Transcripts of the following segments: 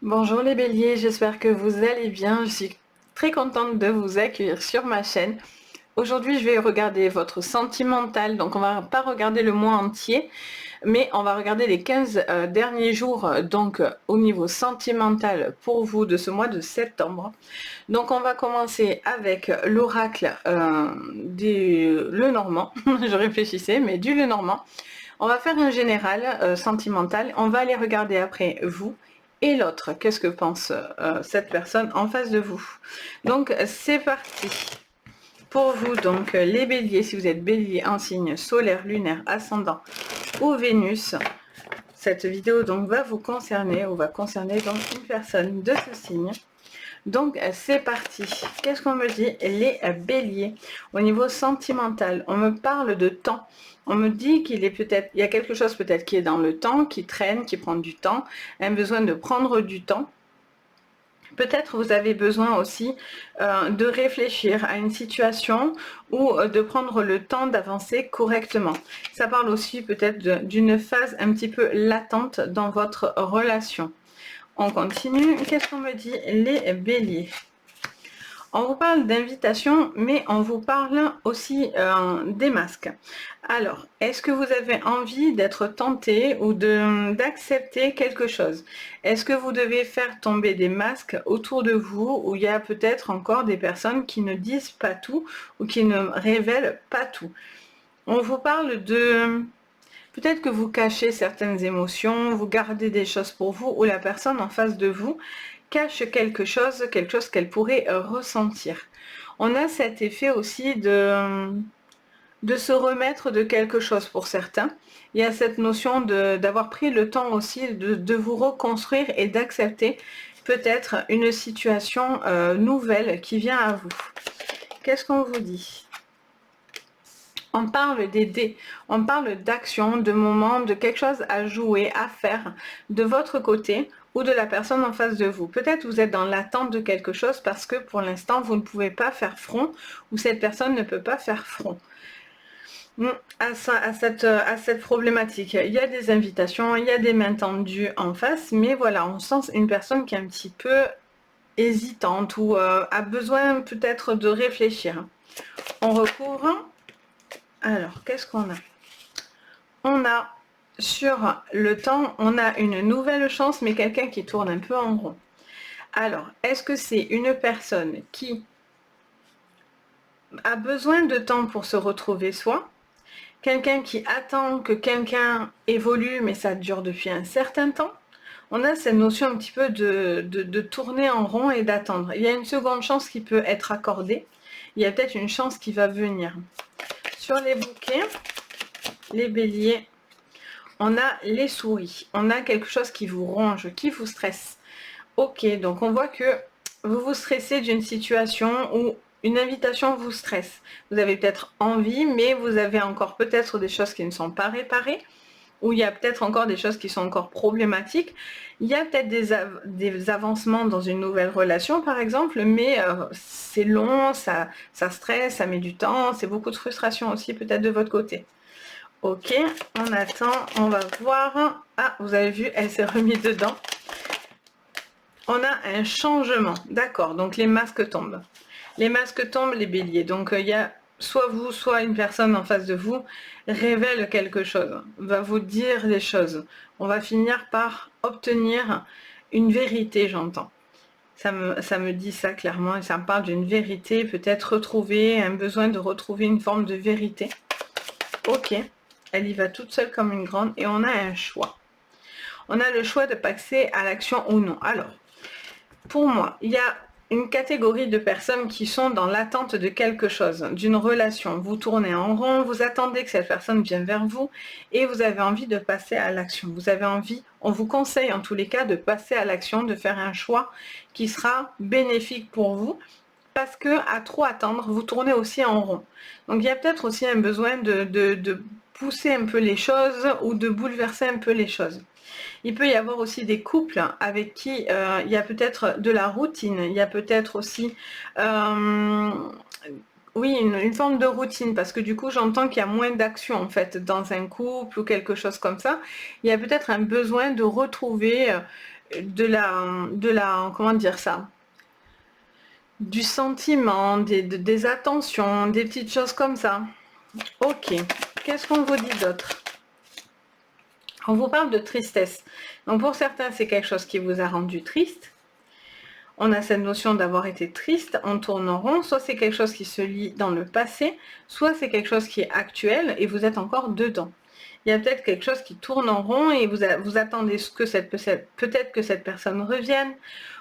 Bonjour les béliers, j'espère que vous allez bien. Je suis très contente de vous accueillir sur ma chaîne. Aujourd'hui, je vais regarder votre sentimental. Donc, on va pas regarder le mois entier, mais on va regarder les 15 derniers jours, au niveau sentimental pour vous de ce mois de septembre. Donc, on va commencer avec l'oracle du Lenormand. Je réfléchissais, mais du Lenormand. On va faire un général sentimental. On va aller regarder après vous et l'autre. Qu'est-ce que pense cette personne en face de vous? Donc, c'est parti. Pour vous, donc, les béliers, si vous êtes bélier en signe solaire, lunaire, ascendant ou Vénus, cette vidéo donc va vous concerner ou va concerner donc une personne de ce signe. Donc, c'est parti. Qu'est-ce qu'on me dit? Les béliers. Au niveau sentimental, on me parle de temps. On me dit il y a quelque chose peut-être qui est dans le temps, qui traîne, qui prend du temps, un besoin de prendre du temps. Peut-être vous avez besoin aussi de réfléchir à une situation ou de prendre le temps d'avancer correctement. Ça parle aussi peut-être d'une phase un petit peu latente dans votre relation. On continue. Qu'est-ce qu'on me dit? Les béliers. On vous parle d'invitation, mais on vous parle aussi des masques. Alors, est-ce que vous avez envie d'être tenté ou d'accepter quelque chose? Est-ce que vous devez faire tomber des masques autour de vous où il y a peut-être encore des personnes qui ne disent pas tout ou qui ne révèlent pas tout? On vous parle de... Peut-être que vous cachez certaines émotions, vous gardez des choses pour vous ou la personne en face de vous cache quelque chose qu'elle pourrait ressentir. On a cet effet aussi de se remettre de quelque chose pour certains. Il y a cette notion d'avoir pris le temps aussi de vous reconstruire et d'accepter peut-être une situation nouvelle qui vient à vous. Qu'est-ce qu'on vous dit? On parle d'aider, on parle d'action, de moments, de quelque chose à jouer, à faire de votre côté ou de la personne en face de vous. Peut-être vous êtes dans l'attente de quelque chose parce que pour l'instant vous ne pouvez pas faire front ou cette personne ne peut pas faire front à cette problématique. Il y a des invitations, il y a des mains tendues en face, mais voilà, on sent une personne qui est un petit peu hésitante ou a besoin peut-être de réfléchir. On recourt. Alors, qu'est-ce qu'on a? On a, sur le temps, on a une nouvelle chance, mais quelqu'un qui tourne un peu en rond. Alors, est-ce que c'est une personne qui a besoin de temps pour se retrouver soi? Quelqu'un qui attend que quelqu'un évolue, mais ça dure depuis un certain temps? On a cette notion un petit peu de tourner en rond et d'attendre. Il y a une seconde chance qui peut être accordée. Il y a peut-être une chance qui va venir. Sur les bouquets, les béliers, on a les souris. On a quelque chose qui vous ronge, qui vous stresse. Ok, donc on voit que vous vous stressez d'une situation où une invitation vous stresse. Vous avez peut-être envie, mais vous avez encore peut-être des choses qui ne sont pas réparées, ou il y a peut-être encore des choses qui sont encore problématiques. Il y a peut-être des avancements dans une nouvelle relation, par exemple, mais c'est long, ça stresse, ça met du temps, c'est beaucoup de frustration aussi peut-être de votre côté. Ok, on attend, on va voir. Ah, vous avez vu, elle s'est remise dedans. On a un changement, d'accord, donc les masques tombent. Les masques tombent, les béliers. Donc il y a soit vous, soit une personne en face de vous révèle quelque chose, va vous dire des choses. On va finir par obtenir une vérité, j'entends. Ça me dit ça clairement et ça me parle d'une vérité, peut-être retrouver, un besoin de retrouver une forme de vérité. Ok, elle y va toute seule comme une grande et on a un choix. On a le choix de passer à l'action ou non. Alors, pour moi, il y a une catégorie de personnes qui sont dans l'attente de quelque chose, d'une relation. Vous tournez en rond, vous attendez que cette personne vienne vers vous et vous avez envie de passer à l'action. Vous avez envie, on vous conseille en tous les cas de passer à l'action, de faire un choix qui sera bénéfique pour vous parce que à trop attendre, vous tournez aussi en rond. Donc il y a peut-être aussi un besoin de pousser un peu les choses ou de bouleverser un peu les choses. Il peut y avoir aussi des couples avec qui il y a peut-être de la routine, il y a peut-être aussi oui, une forme de routine, parce que du coup j'entends qu'il y a moins d'action en fait dans un couple ou quelque chose comme ça. Il y a peut-être un besoin de retrouver comment dire ça, du sentiment, des attentions, des petites choses comme ça. Ok, qu'est-ce qu'on vous dit d'autre? On vous parle de tristesse. Donc pour certains, c'est quelque chose qui vous a rendu triste. On a cette notion d'avoir été triste, on tourne en rond, soit c'est quelque chose qui se lit dans le passé, soit c'est quelque chose qui est actuel et vous êtes encore dedans. Il y a peut-être quelque chose qui tourne en rond et vous attendez que peut-être que cette personne revienne,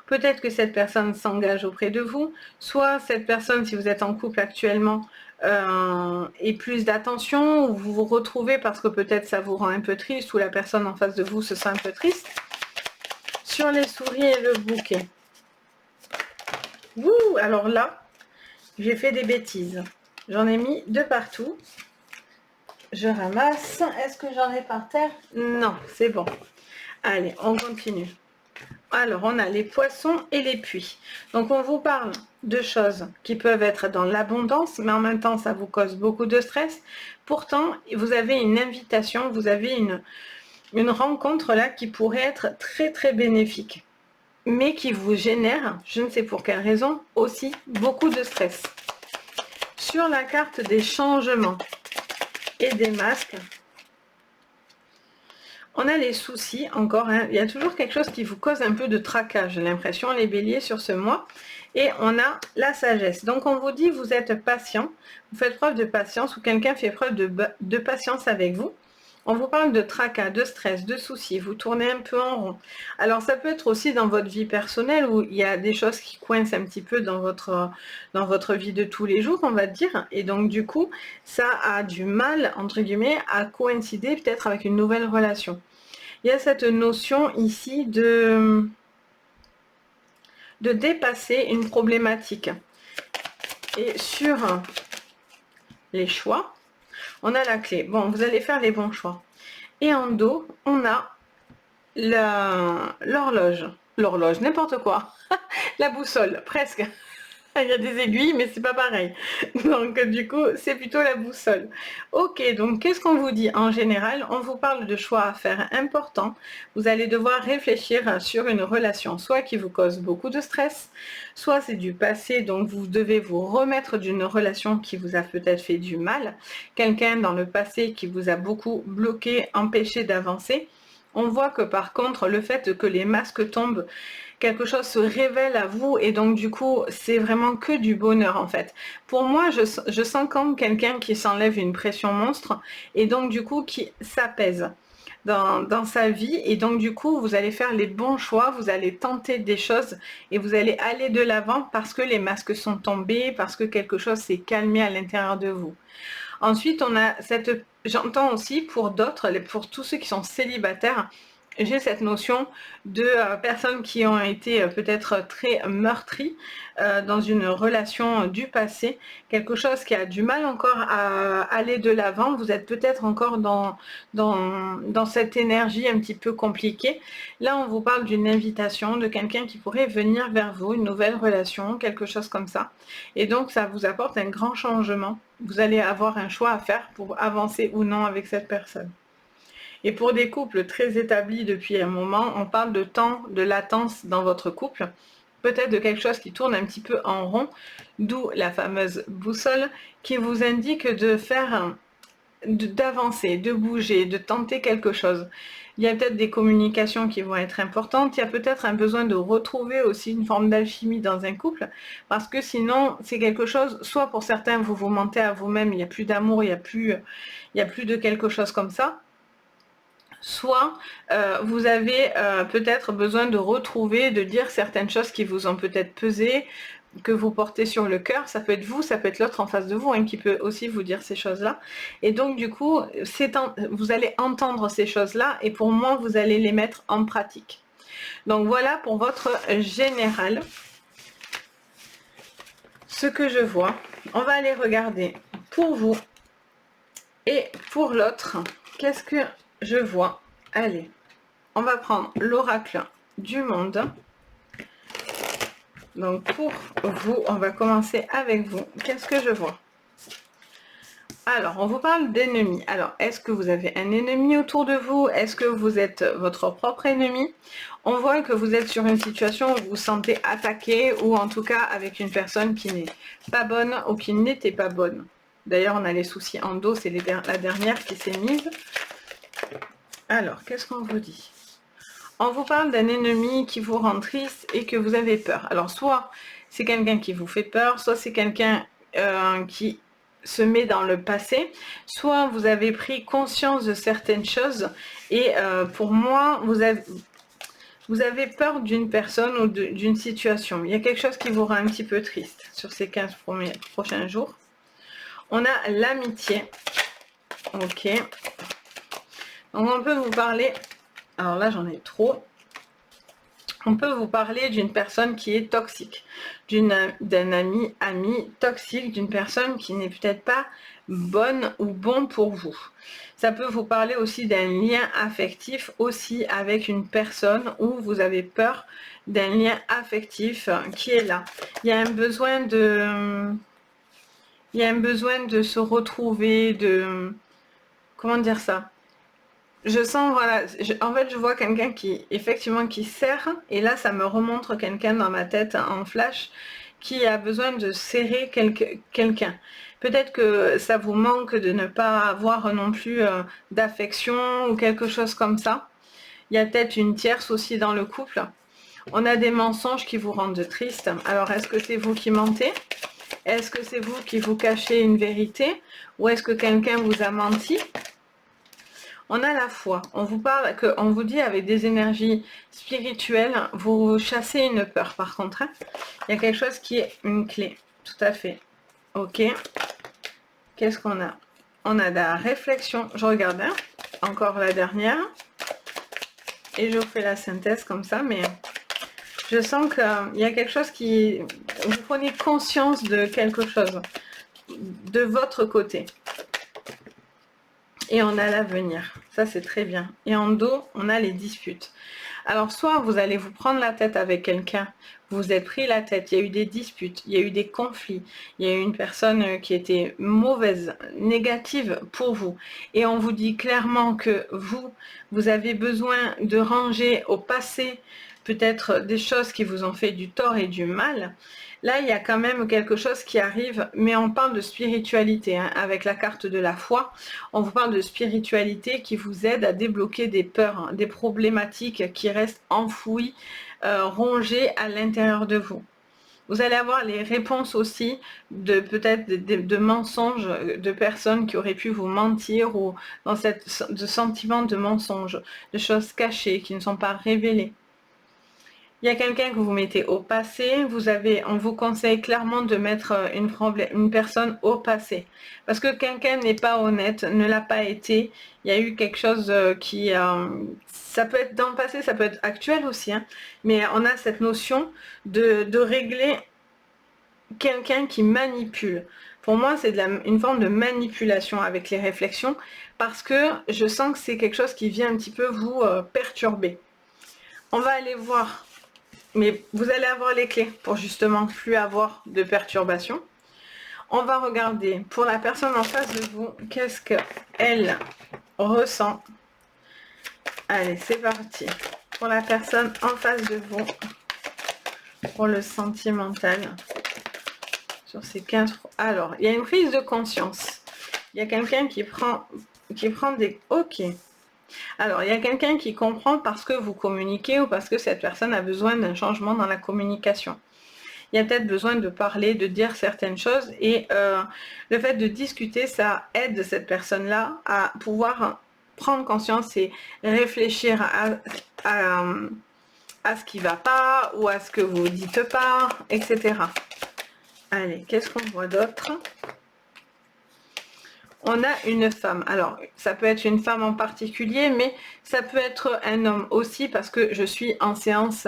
peut-être que cette personne s'engage auprès de vous, soit cette personne, si vous êtes en couple actuellement, ait plus d'attention, ou vous vous retrouvez parce que peut-être ça vous rend un peu triste, ou la personne en face de vous se sent un peu triste. Sur les souris et le bouquet. Ouh, alors là, j'ai fait des bêtises. J'en ai mis de partout. Je ramasse. Est-ce que j'en ai par terre? Non, c'est bon. Allez, on continue. Alors, on a les poissons et les puits. Donc, on vous parle de choses qui peuvent être dans l'abondance, mais en même temps, ça vous cause beaucoup de stress. Pourtant, vous avez une invitation, vous avez une rencontre là qui pourrait être très, très bénéfique, mais qui vous génère, je ne sais pour quelle raison, aussi beaucoup de stress. Sur la carte des changements et des masques, on a les soucis encore, hein. Il y a toujours quelque chose qui vous cause un peu de tracas, j'ai l'impression, les béliers sur ce mois. Et on a la sagesse. Donc on vous dit, vous êtes patient, vous faites preuve de patience, ou quelqu'un fait preuve de patience avec vous. On vous parle de tracas, de stress, de soucis, vous tournez un peu en rond. Alors ça peut être aussi dans votre vie personnelle où il y a des choses qui coincent un petit peu dans votre vie de tous les jours, on va dire. Et donc du coup, ça a du mal, entre guillemets, à coïncider peut-être avec une nouvelle relation. Il y a cette notion ici de dépasser une problématique. Et sur les choix, on a la clé. Bon, vous allez faire les bons choix. Et en dos, on a l'horloge. L'horloge, n'importe quoi. La boussole, presque. Il y a des aiguilles, mais c'est pas pareil. Donc, du coup, c'est plutôt la boussole. Ok, donc, qu'est-ce qu'on vous dit? En général, on vous parle de choix à faire importants. Vous allez devoir réfléchir sur une relation, soit qui vous cause beaucoup de stress, soit c'est du passé, donc vous devez vous remettre d'une relation qui vous a peut-être fait du mal. Quelqu'un dans le passé qui vous a beaucoup bloqué, empêché d'avancer. On voit que par contre, le fait que les masques tombent, quelque chose se révèle à vous et donc du coup, c'est vraiment que du bonheur en fait. Pour moi, je sens comme quelqu'un qui s'enlève une pression monstre et donc du coup qui s'apaise dans sa vie et donc du coup, vous allez faire les bons choix, vous allez tenter des choses et vous allez aller de l'avant parce que les masques sont tombés, parce que quelque chose s'est calmé à l'intérieur de vous. Ensuite, on a j'entends aussi pour d'autres, pour tous ceux qui sont célibataires, j'ai cette notion de personnes qui ont été peut-être très meurtries dans une relation du passé, quelque chose qui a du mal encore à aller de l'avant. Vous êtes peut-être encore dans cette énergie un petit peu compliquée. Là, on vous parle d'une invitation de quelqu'un qui pourrait venir vers vous, une nouvelle relation, quelque chose comme ça. Et donc, ça vous apporte un grand changement. Vous allez avoir un choix à faire pour avancer ou non avec cette personne. Et pour des couples très établis depuis un moment, on parle de temps de latence dans votre couple, peut-être de quelque chose qui tourne un petit peu en rond, d'où la fameuse boussole qui vous indique de faire, d'avancer, de bouger, de tenter quelque chose. Il y a peut-être des communications qui vont être importantes, il y a peut-être un besoin de retrouver aussi une forme d'alchimie dans un couple, parce que sinon c'est quelque chose, soit pour certains vous vous mentez à vous-même, il n'y a plus d'amour, il n'y a plus de quelque chose comme ça, soit vous avez peut-être besoin de retrouver, de dire certaines choses qui vous ont peut-être pesé, que vous portez sur le cœur. Ça peut être vous, ça peut être l'autre en face de vous hein, qui peut aussi vous dire ces choses-là. Et donc du coup, vous allez entendre ces choses-là et pour moi, vous allez les mettre en pratique. Donc voilà pour votre général. Ce que je vois, on va aller regarder pour vous et pour l'autre. Qu'est-ce que je vois? Allez, on va prendre l'oracle du monde. Donc pour vous, on va commencer avec vous. Qu'est-ce que je vois? Alors, on vous parle d'ennemis. Alors, est-ce que vous avez un ennemi autour de vous? Est-ce que vous êtes votre propre ennemi? On voit que vous êtes sur une situation où vous vous sentez attaqué ou en tout cas avec une personne qui n'est pas bonne ou qui n'était pas bonne. D'ailleurs, on a les soucis en dos, c'est la dernière qui s'est mise. Alors, qu'est-ce qu'on vous dit? On vous parle d'un ennemi qui vous rend triste et que vous avez peur. Alors, soit c'est quelqu'un qui vous fait peur, soit c'est quelqu'un qui se met dans le passé, soit vous avez pris conscience de certaines choses et pour moi, vous avez peur d'une personne ou d'une situation. Il y a quelque chose qui vous rend un petit peu triste sur ces 15 prochains jours. On a l'amitié. Ok. Donc on peut vous parler, alors là j'en ai trop. On peut vous parler d'une personne qui est toxique, d'un ami toxique, d'une personne qui n'est peut-être pas bonne ou bon pour vous. Ça peut vous parler aussi d'un lien affectif aussi avec une personne où vous avez peur d'un lien affectif qui est là. Il y a un besoin de se retrouver, comment dire ça? Je sens, voilà, en fait, je vois quelqu'un effectivement, qui serre, et là, ça me remontre quelqu'un dans ma tête en flash qui a besoin de serrer quelqu'un. Peut-être que ça vous manque de ne pas avoir non plus d'affection ou quelque chose comme ça. Il y a peut-être une tierce aussi dans le couple. On a des mensonges qui vous rendent triste. Alors, est-ce que c'est vous qui mentez? Est-ce que c'est vous qui vous cachez une vérité? Ou est-ce que quelqu'un vous a menti? On a la foi. On vous parle, on vous dit avec des énergies spirituelles, vous chassez une peur par contre. Hein. Il y a quelque chose qui est une clé. Tout à fait. Ok. Qu'est-ce qu'on a? On a de la réflexion. Je regarde hein. Encore la dernière. Et je vous fais la synthèse comme ça. Mais je sens qu'il y a quelque chose qui... Vous prenez conscience de quelque chose. De votre côté. Et on a l'avenir, ça c'est très bien. Et en dos, on a les disputes. Alors soit vous allez vous prendre la tête avec quelqu'un, vous vous êtes pris la tête, il y a eu des disputes, il y a eu des conflits, il y a eu une personne qui était mauvaise, négative pour vous. Et on vous dit clairement que vous avez besoin de ranger au passé peut-être des choses qui vous ont fait du tort et du mal. Là, il y a quand même quelque chose qui arrive, mais on parle de spiritualité, hein, avec la carte de la foi. On vous parle de spiritualité qui vous aide à débloquer des peurs, hein, des problématiques qui restent enfouies, rongées à l'intérieur de vous. Vous allez avoir les réponses aussi de peut-être de mensonges de personnes qui auraient pu vous mentir ou dans ce sentiment de mensonge, de choses cachées qui ne sont pas révélées. Il y a quelqu'un que vous mettez au passé, on vous conseille clairement de mettre une personne au passé. Parce que quelqu'un n'est pas honnête, ne l'a pas été, il y a eu quelque chose ça peut être dans le passé, ça peut être actuel aussi, hein, mais on a cette notion de régler quelqu'un qui manipule. Pour moi, c'est une forme de manipulation avec les réflexions, parce que je sens que c'est quelque chose qui vient un petit peu vous perturber. On va aller voir... Mais vous allez avoir les clés pour justement plus avoir de perturbations. On va regarder pour la personne en face de vous, qu'est-ce qu'elle ressent. Allez, c'est parti. Pour la personne en face de vous, pour le sentimental, sur ces 15... Alors, il y a une prise de conscience. Il y a quelqu'un qui prend des... Ok. Alors, il y a quelqu'un qui comprend parce que vous communiquez ou parce que cette personne a besoin d'un changement dans la communication. Il y a peut-être besoin de parler, de dire certaines choses et le fait de discuter, ça aide cette personne-là à pouvoir prendre conscience et réfléchir à ce qui ne va pas ou à ce que vous dites pas, etc. Allez, qu'est-ce qu'on voit d'autre ? On a une femme. Alors, ça peut être une femme en particulier, mais ça peut être un homme aussi parce que je suis en séance,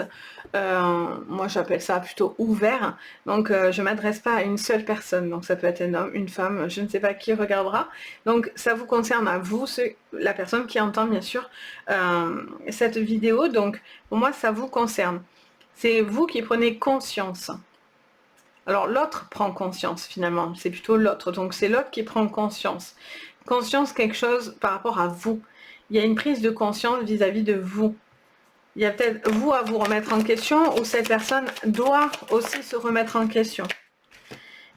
moi j'appelle ça plutôt ouvert. Donc, je ne m'adresse pas à une seule personne. Donc, ça peut être un homme, une femme, je ne sais pas qui regardera. Donc, ça vous concerne à vous, la personne qui entend bien sûr cette vidéo. Donc, pour moi, ça vous concerne. C'est vous qui prenez conscience. Alors l'autre prend conscience finalement, c'est plutôt l'autre, donc c'est l'autre qui prend conscience. Conscience quelque chose par rapport à vous. Il y a une prise de conscience vis-à-vis de vous. Il y a peut-être vous à vous remettre en question ou cette personne doit aussi se remettre en question.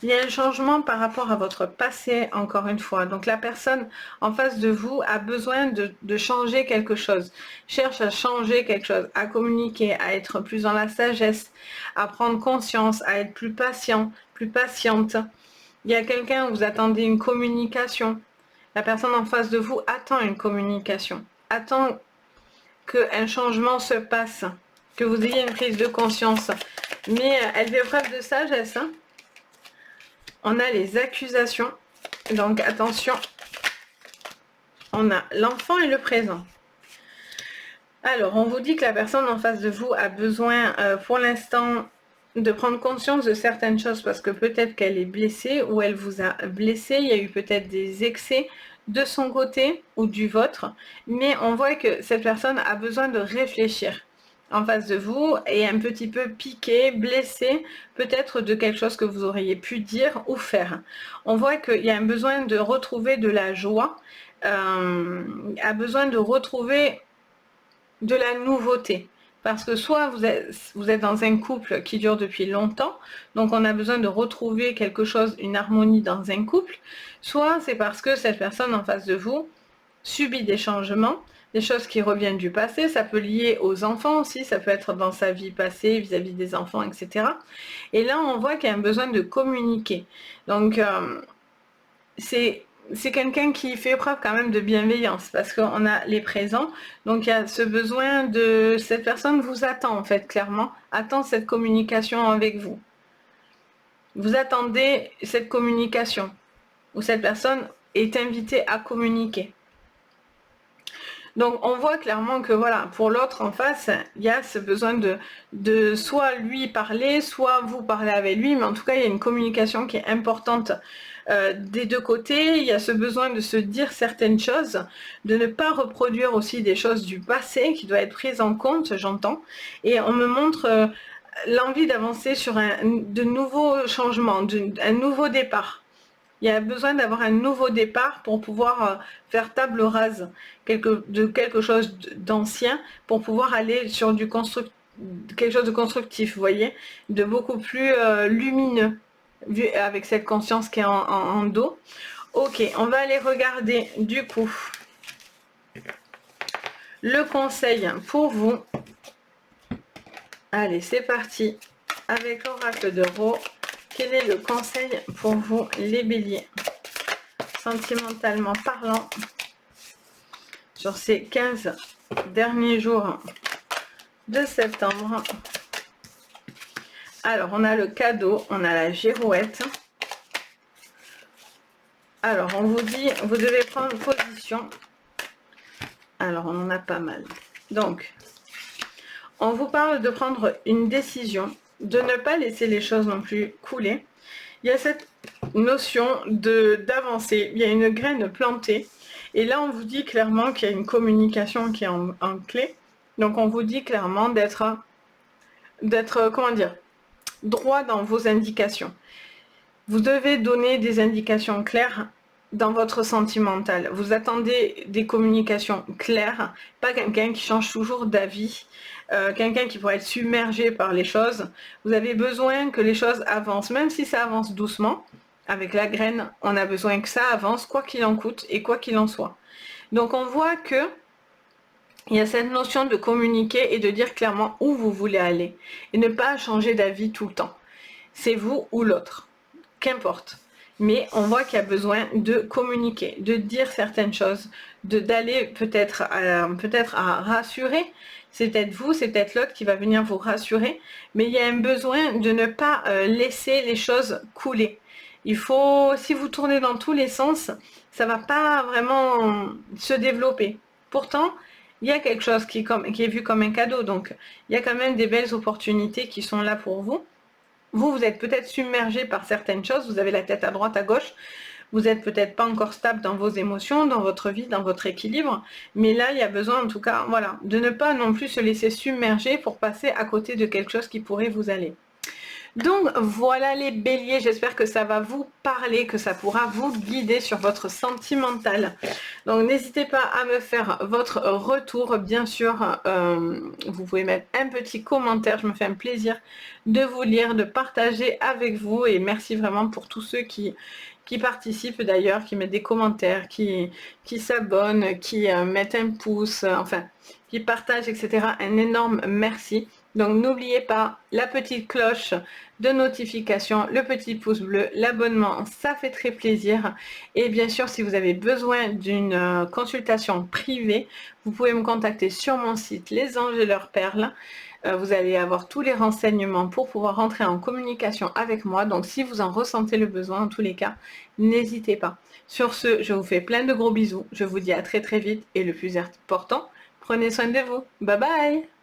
Il y a un changement par rapport à votre passé, encore une fois. Donc la personne en face de vous a besoin de changer quelque chose, cherche à changer quelque chose, à communiquer, à être plus dans la sagesse, à prendre conscience, à être plus patient, plus patiente. Il y a quelqu'un où vous attendez une communication. La personne en face de vous attend une communication, attend qu'un changement se passe, que vous ayez une prise de conscience. Mais elle fait preuve de sagesse, hein. On a les accusations, donc attention, on a l'enfant et le présent. Alors, on vous dit que la personne en face de vous a besoin, pour l'instant, de prendre conscience de certaines choses parce que peut-être qu'elle est blessée ou elle vous a blessé, il y a eu peut-être des excès de son côté ou du vôtre, mais on voit que cette personne a besoin de réfléchir en face de vous et un petit peu piqué, blessé, peut-être de quelque chose que vous auriez pu dire ou faire. On voit qu'il y a un besoin de retrouver de la joie, a besoin de retrouver de la nouveauté. Parce que soit vous êtes dans un couple qui dure depuis longtemps, donc on a besoin de retrouver quelque chose, une harmonie dans un couple, soit c'est parce que cette personne en face de vous subit des changements, des choses qui reviennent du passé, ça peut lier aux enfants aussi, ça peut être dans sa vie passée vis-à-vis des enfants, etc. Et là, on voit qu'il y a un besoin de communiquer. Donc, c'est quelqu'un qui fait preuve quand même de bienveillance parce qu'on a les présents, donc il y a ce besoin de... Cette personne vous attend en fait, clairement, attend cette communication avec vous. Vous attendez cette communication, où cette personne est invitée à communiquer. Donc on voit clairement que voilà, pour l'autre en face, il y a ce besoin de soit lui parler, soit vous parler avec lui, mais en tout cas il y a une communication qui est importante des deux côtés. Il y a ce besoin de se dire certaines choses, de ne pas reproduire aussi des choses du passé qui doivent être prises en compte, j'entends. Et on me montre l'envie d'avancer sur de nouveaux changements, un nouveau départ. Il y a besoin d'avoir un nouveau départ pour pouvoir faire table rase de quelque chose d'ancien pour pouvoir aller sur quelque chose de constructif, vous voyez, de beaucoup plus lumineux, vu avec cette conscience qui est en dos. Ok, on va aller regarder du coup le conseil pour vous. Allez, c'est parti avec l'oracle de Ro. Quel est le conseil pour vous, les béliers, sentimentalement parlant, sur ces 15 derniers jours de septembre? Alors, on a le cadeau, on a la girouette. Alors, on vous dit, vous devez prendre position. Alors, on en a pas mal. Donc, on vous parle de prendre une décision, de ne pas laisser les choses non plus couler. Il y a cette notion d'avancer, il y a une graine plantée. Et là, on vous dit clairement qu'il y a une communication qui est en clé. Donc, on vous dit clairement d'être, comment dire, droit dans vos indications. Vous devez donner des indications claires dans votre sentimental. Vous attendez des communications claires, pas quelqu'un qui change toujours d'avis, quelqu'un qui pourrait être submergé par les choses. Vous avez besoin que les choses avancent, même si ça avance doucement. Avec la graine, on a besoin que ça avance, quoi qu'il en coûte et quoi qu'il en soit. Donc on voit que il y a cette notion de communiquer et de dire clairement où vous voulez aller. Et ne pas changer d'avis tout le temps. C'est vous ou l'autre. Qu'importe. Mais on voit qu'il y a besoin de communiquer, de dire certaines choses, d'aller peut-être à rassurer. C'est peut-être vous, c'est peut-être l'autre qui va venir vous rassurer. Mais il y a un besoin de ne pas laisser les choses couler. Il faut, si vous tournez dans tous les sens, ça va pas vraiment se développer. Pourtant, il y a quelque chose qui est vu comme un cadeau. Donc, il y a quand même des belles opportunités qui sont là pour vous. Vous êtes peut-être submergé par certaines choses, vous avez la tête à droite, à gauche, vous n'êtes peut-être pas encore stable dans vos émotions, dans votre vie, dans votre équilibre, mais là, il y a besoin en tout cas, voilà, de ne pas non plus se laisser submerger pour passer à côté de quelque chose qui pourrait vous aller. Donc voilà les béliers, j'espère que ça va vous parler, que ça pourra vous guider sur votre sentimental. Donc n'hésitez pas à me faire votre retour, bien sûr, vous pouvez mettre un petit commentaire, je me fais un plaisir de vous lire, de partager avec vous et merci vraiment pour tous ceux qui participent d'ailleurs, qui mettent des commentaires, qui s'abonnent, qui mettent un pouce, enfin, qui partagent, etc. Un énorme merci. Donc n'oubliez pas la petite cloche de notification, le petit pouce bleu, l'abonnement, ça fait très plaisir. Et bien sûr, si vous avez besoin d'une consultation privée, vous pouvez me contacter sur mon site Les Anges et leurs perles. Vous allez avoir tous les renseignements pour pouvoir rentrer en communication avec moi. Donc si vous en ressentez le besoin, en tous les cas, n'hésitez pas. Sur ce, je vous fais plein de gros bisous. Je vous dis à très très vite et le plus important, prenez soin de vous. Bye bye!